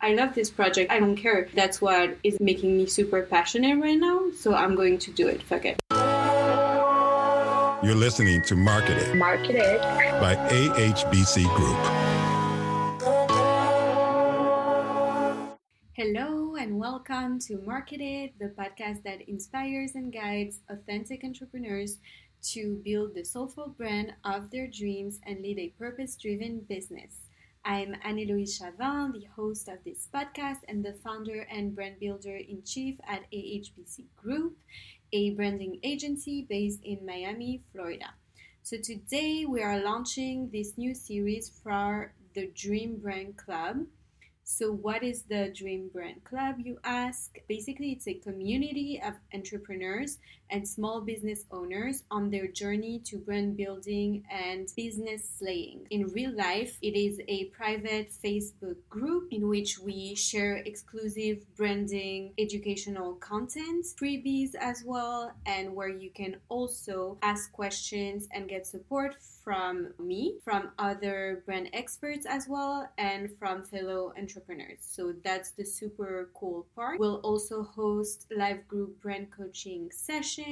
I love this project. I don't care. That's what is making me super passionate right now. So I'm going to do it. Fuck it. You're listening to Marketed by AHBC Group. Hello and welcome to Marketed, the podcast that inspires and guides authentic entrepreneurs to build the soulful brand of their dreams and lead a purpose-driven business. I'm Anne-Héloïse, the host of this podcast and the founder and brand builder-in-chief at AHBC Group, a branding agency based in Miami, Florida. So today we are launching this new series for the Dream Brand Club. So what is the Dream Brand Club, you ask? Basically, it's a community of entrepreneurs and small business owners on their journey to brand building and business slaying. In real life, it is a private Facebook group in which we share exclusive branding, educational content, freebies as well, and where you can also ask questions and get support from me, from other brand experts as well, and from fellow entrepreneurs. So that's the super cool part. We'll also host live group brand coaching sessions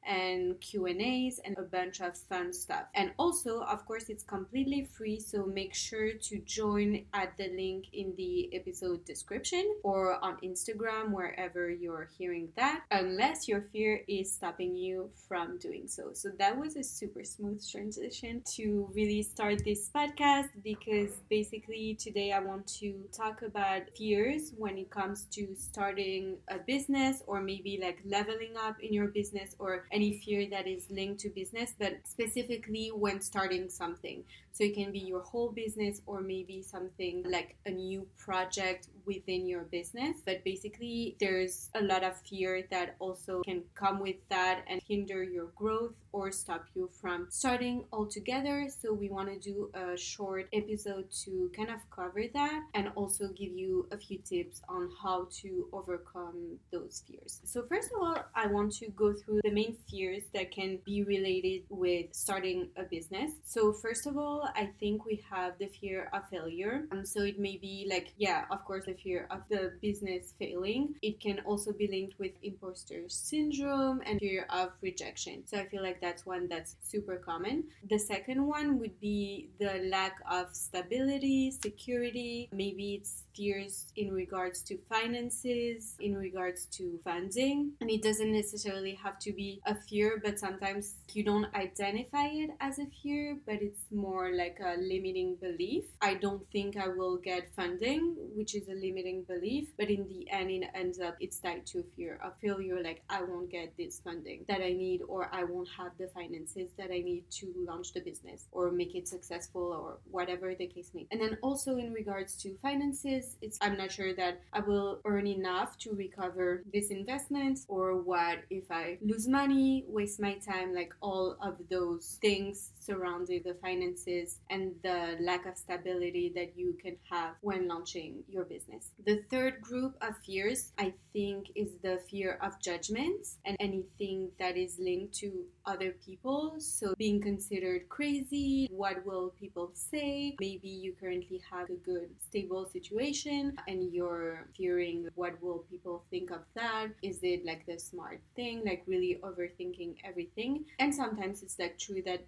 and Q&As and a bunch of fun stuff. And also, of course, it's completely free, so make sure to join at the link in the episode description or on Instagram, wherever you're hearing that, unless your fear is stopping you from doing so. So that was a super smooth transition to really start this podcast, because basically today I want to talk about fears when it comes to starting a business, or maybe like leveling up in your business, or any fear that is linked to business, but specifically when starting something. So it can be your whole business, or maybe something like a new project within your business. But basically, there's a lot of fear that also can come with that and hinder your growth or stop you from starting altogether. So we want to do a short episode to kind of cover that and also give you a few tips on how to overcome those fears. So first of all, I want to go through the main fears that can be related with starting a business. So first of all, I think we have the fear of failure. So it may be like, yeah, of course, the fear of the business failing. It can also be linked with imposter syndrome and fear of rejection. So I feel like that's one that's super common. The second one would be the lack of stability, security. Maybe it's fears in regards to finances, in regards to funding. And it doesn't necessarily have to be a fear, but sometimes you don't identify it as a fear, but it's more like a limiting belief. I don't think I will get funding, which is a limiting belief, but in the end it ends up it's tied to fear of failure, like I won't get this funding that I need, or I won't have the finances that I need to launch the business or make it successful, or whatever the case may be. And then also in regards to finances, I'm not sure that I will earn enough to recover this investment, or what if I lose money, waste my time, like all of those things surrounding the finances and the lack of stability that you can have when launching your business. The third group of fears, I think, is the fear of judgment and anything that is linked to other people. So being considered crazy, what will people say? Maybe you currently have a good, stable situation and you're fearing what will people think of that? Is it like the smart thing, like really overthinking everything? And sometimes it's like true that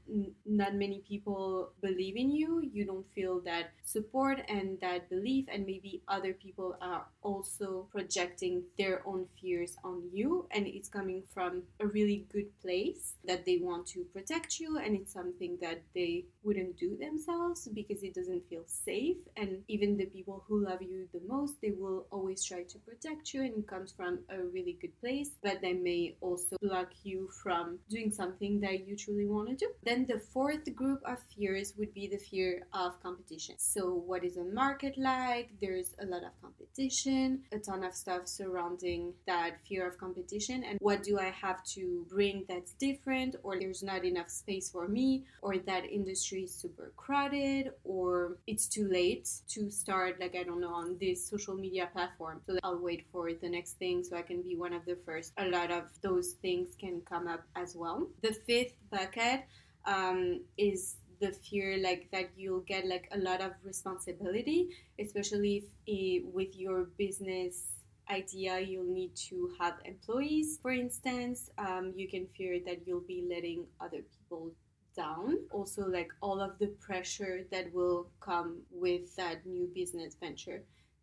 not many people believe in you. You don't feel that support and that belief, and maybe other people are also projecting their own fears on you, and it's coming from a really good place that they want to protect you, and it's something that they wouldn't do themselves because it doesn't feel safe. And even the people who love you the most, they will always try to protect you, and it comes from a really good place, but they may also block you from doing something that you truly want to do. Then the fourth group of fears would be the fear of competition. So what is a market like? There's a lot of competition, a ton of stuff surrounding that fear of competition, and what do I have to bring that's different, or there's not enough space for me, or that industry is super crowded, or it's too late to start, like, I don't know, on this social media platform, so I'll wait for the next thing so I can be one of the first. A lot of those things can come up as well. The fifth bucket is the fear like that you'll get like a lot of responsibility, especially if with your business idea you'll need to have employees, for instance. You can fear that you'll be letting other people down. Also, like all of the pressure that will come with that new business venture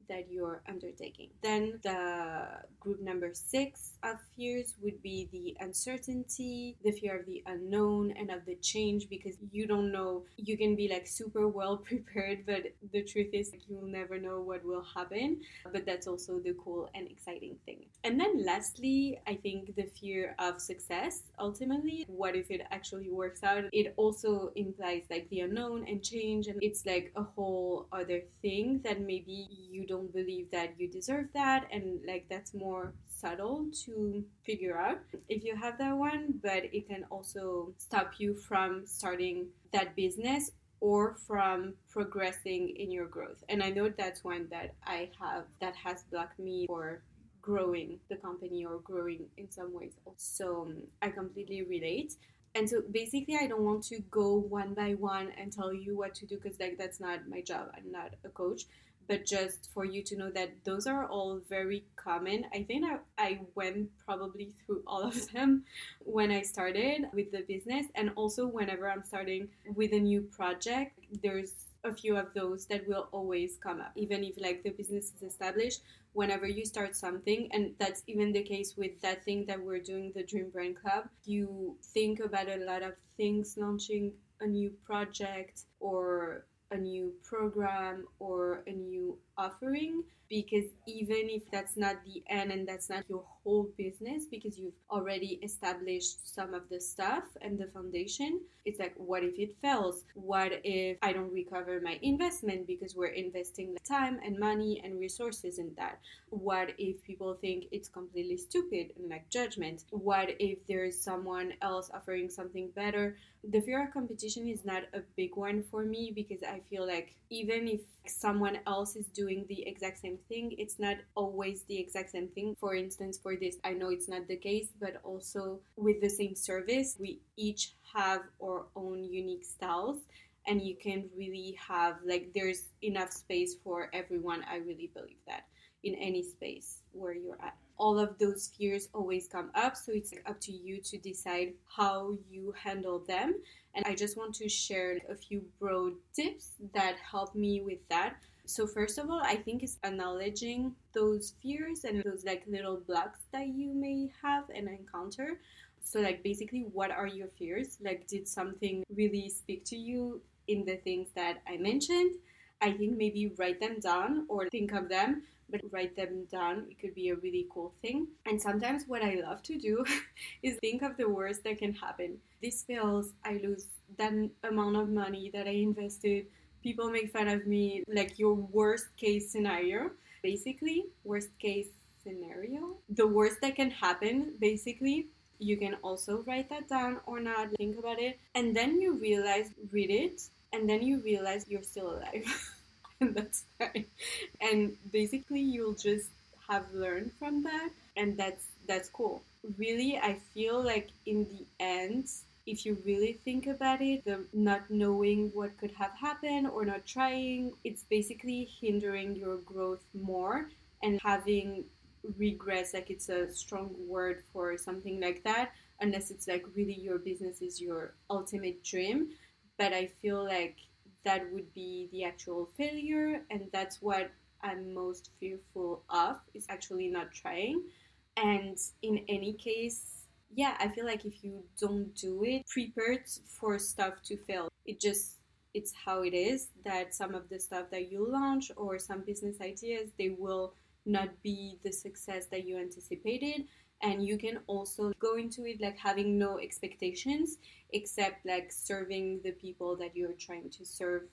that you're undertaking. Then the group number 6 of fears would be the uncertainty, the fear of the unknown and of the change, because you don't know. You can be like super well prepared, but the truth is like, you'll never know what will happen. But that's also the cool and exciting thing. And then lastly, I think the fear of success. Ultimately, what if it actually works out? It also implies like the unknown and change, and it's like a whole other thing that maybe you don't believe that you deserve that, and like that's more subtle to figure out if you have that one. But it can also stop you from starting that business or from progressing in your growth. And I know that's one that I have that has blocked me for growing the company or growing in some ways. So I completely relate. And so basically I don't want to go one by one and tell you what to do, because like that's not my job. I'm not a coach. But just for you to know that those are all very common. I think I went probably through all of them when I started with the business. And also whenever I'm starting with a new project, there's a few of those that will always come up. Even if like the business is established, whenever you start something, and that's even the case with that thing that we're doing, the Dream Brand Club, you think about a lot of things, launching a new project or a new program or a new offering, because even if that's not the end and that's not your whole business, because you've already established some of the stuff and the foundation, it's like, what if it fails? What if I don't recover my investment, because we're investing time and money and resources in that? What if people think it's completely stupid and like judgment? What if there's someone else offering something better? The fear of competition is not a big one for me, because I feel like even if someone else is doing the exact same thing, it's not always the exact same thing. For instance, for this, I know it's not the case, but also with the same service, we each have our own unique styles, and you can really have like, there's enough space for everyone. I really believe that in any space where you're at. All of those fears always come up, so it's up to you to decide how you handle them. And I just want to share a few broad tips that help me with that. So first of all, I think it's acknowledging those fears and those like little blocks that you may have and encounter. So like basically, what are your fears? Like, did something really speak to you in the things that I mentioned? I think maybe write them down or think of them, but write them down. It could be a really cool thing. And sometimes what I love to do is think of the worst that can happen. This fails, I lose that amount of money that I invested, people make fun of me, like your worst case scenario. Basically, worst case scenario, the worst that can happen, basically. You can also write that down or not, think about it, and then you realize, read it, and then you realize you're still alive. And that's fine. And basically you'll just have learned from that, and that's cool. Really, I feel like in the end, if you really think about it, the not knowing what could have happened or not trying, it's basically hindering your growth more. And having regrets, like it's a strong word for something like that, unless it's like really your business is your ultimate dream. But I feel like that would be the actual failure, and that's what I'm most fearful of, is actually not trying. And in any case, yeah, I feel like if you don't do it, prepared for stuff to fail. It's how it is, that some of the stuff that you launch or some business ideas, they will not be the success that you anticipated. And you can also go into it like having no expectations, except like serving the people that you're trying to serve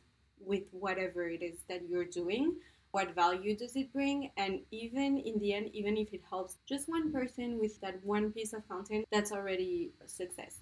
with whatever it is that you're doing. What value does it bring? And even in the end, even if it helps just one person with that one piece of content, that's already a success.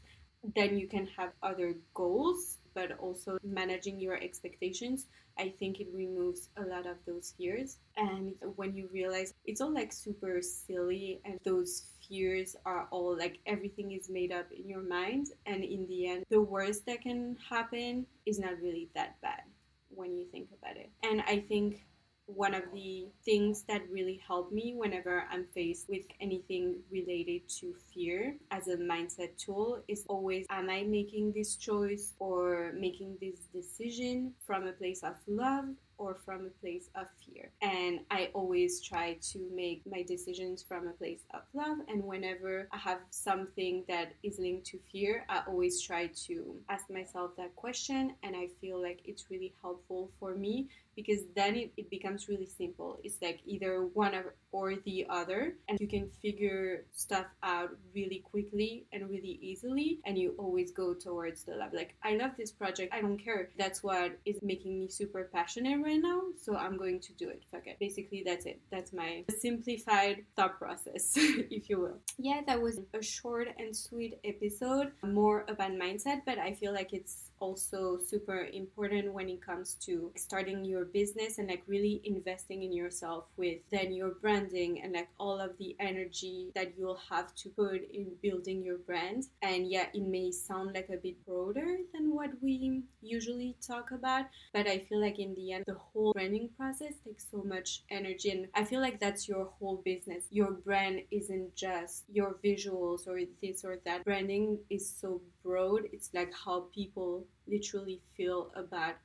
then you can have other goals, but also managing your expectations. I think it removes a lot of those fears. And when you realize it's all like super silly and those fears are all like everything is made up in your mind, and in the end, the worst that can happen is not really that bad when you think about it. And I think one of the things that really help me whenever I'm faced with anything related to fear as a mindset tool is always, am I making this choice or making this decision from a place of love or from a place of fear? And I always try to make my decisions from a place of love. And whenever I have something that is linked to fear, I always try to ask myself that question. And I feel like it's really helpful for me, because then it becomes really simple. It's like either one or the other, and you can figure stuff out really quickly and really easily, and you always go towards the lab. Like, I love this project, I don't care, that's what is making me super passionate right now, so I'm going to do it. Fuck it. Basically, that's it. That's my simplified thought process, if you will. Yeah, that was a short and sweet episode, more about mindset, but I feel like it's also super important when it comes to starting your business and like really investing in yourself, with then your branding and like all of the energy that you'll have to put in building your brand. And yeah, it may sound like a bit broader than what we usually talk about, but I feel like in the end, the whole branding process takes so much energy, and I feel like that's your whole business. Your brand isn't just your visuals or this or that. Branding is so broad. It's like how people literally feel about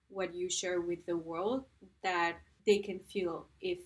what you share with the world, that they can feel if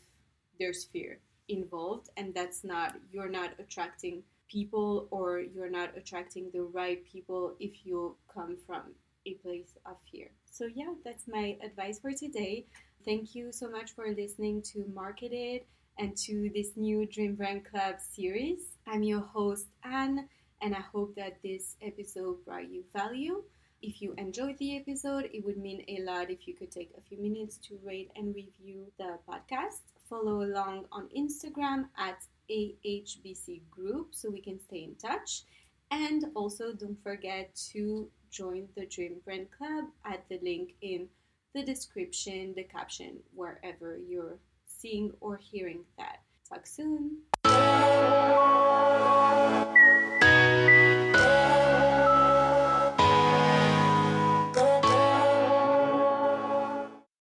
there's fear involved, and that's not, you're not attracting people, or you're not attracting the right people if you come from a place of fear. So yeah, that's my advice for today. Thank you so much for listening to Market It and to this new Dream Brand Club series. I'm your host, Anne, and I hope that this episode brought you value. If you enjoyed the episode, it would mean a lot if you could take a few minutes to rate and review the podcast. Follow along on Instagram at AHBC Group so we can stay in touch. And also, don't forget to join the Dream Brand Club at the link in the description, the caption, wherever you're seeing or hearing that. Talk soon.